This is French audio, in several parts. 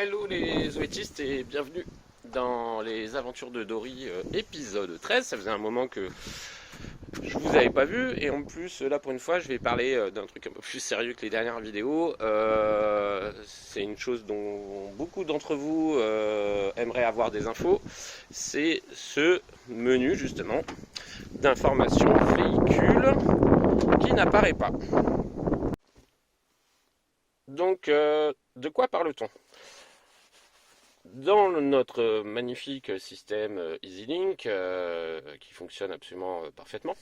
Hello les zoétistes et bienvenue dans les aventures de Dory épisode 13. Ça faisait un moment que je vous avais pas vu et en plus là pour une fois je vais parler d'un truc un peu plus sérieux que les dernières vidéos. C'est une chose dont beaucoup d'entre vous aimeraient avoir des infos. C'est ce menu justement d'information véhicule qui n'apparaît pas. Donc de quoi parle-t-on? Dans notre magnifique système EasyLink qui fonctionne absolument parfaitement,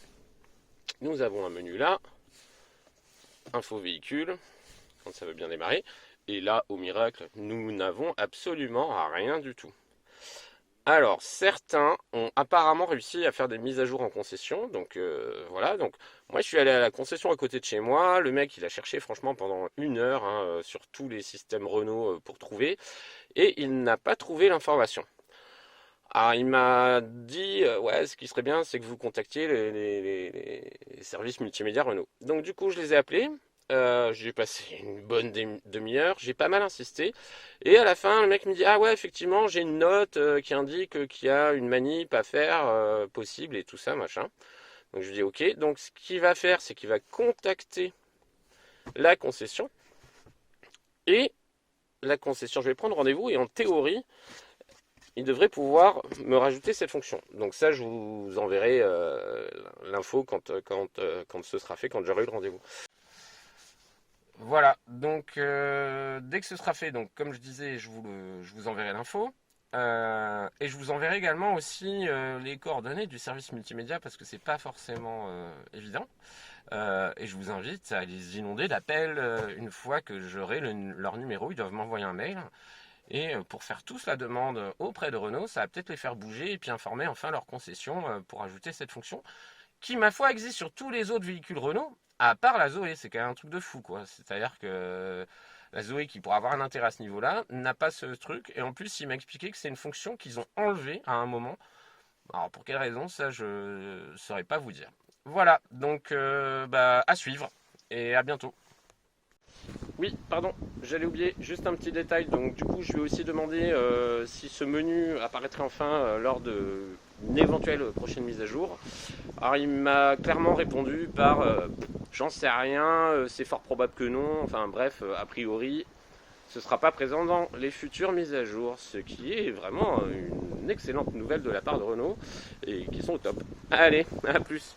nous avons un menu là, info véhicule, quand ça veut bien démarrer, et là, au miracle, nous n'avons absolument rien du tout. Alors, certains ont apparemment réussi à faire des mises à jour en concession, donc voilà, donc moi je suis allé à la concession à côté de chez moi, le mec il a cherché franchement pendant 1 heure sur tous les systèmes Renault pour trouver, et il n'a pas trouvé l'information. Alors il m'a dit, ouais, ce qui serait bien, c'est que vous contactiez les services multimédia Renault. Donc du coup, je les ai appelés, j'ai passé une bonne demi-heure, j'ai pas mal insisté, et à la fin, le mec me dit, ah ouais, effectivement, j'ai une note qui indique qu'il y a une manip à faire possible et tout ça, machin. Donc je lui dis, ok, donc ce qu'il va faire, c'est qu'il va contacter la concession, et la concession, je vais prendre rendez-vous, et en théorie, il devrait pouvoir me rajouter cette fonction. Donc ça, je vous enverrai l'info quand ce sera fait, quand j'aurai eu le rendez-vous. Voilà, donc dès que ce sera fait, donc comme je disais, je vous enverrai l'info. Et je vous enverrai également aussi les coordonnées du service multimédia parce que c'est pas forcément évident. Et je vous invite à les inonder d'appels une fois que j'aurai leur numéro. Ils doivent m'envoyer un mail. Et pour faire tous la demande auprès de Renault, ça va peut-être les faire bouger et puis informer enfin leur concession pour ajouter cette fonction qui, ma foi, existe sur tous les autres véhicules Renault, à part la Zoé. C'est quand même un truc de fou, quoi. C'est-à-dire que la Zoé, qui pourrait avoir un intérêt à ce niveau-là, n'a pas ce truc. Et en plus, il m'a expliqué que c'est une fonction qu'ils ont enlevée à un moment. Alors, pour quelle raison, ça, je ne saurais pas vous dire. Voilà, donc à suivre et à bientôt. Oui, pardon, j'allais oublier juste un petit détail. Donc du coup, je vais aussi demander si ce menu apparaîtrait enfin lors d'une éventuelle prochaine mise à jour. Alors il m'a clairement répondu par j'en sais rien, c'est fort probable que non. Enfin bref, a priori, ce ne sera pas présent dans les futures mises à jour, ce qui est vraiment une excellente nouvelle de la part de Renault et qui sont au top. Allez, à plus.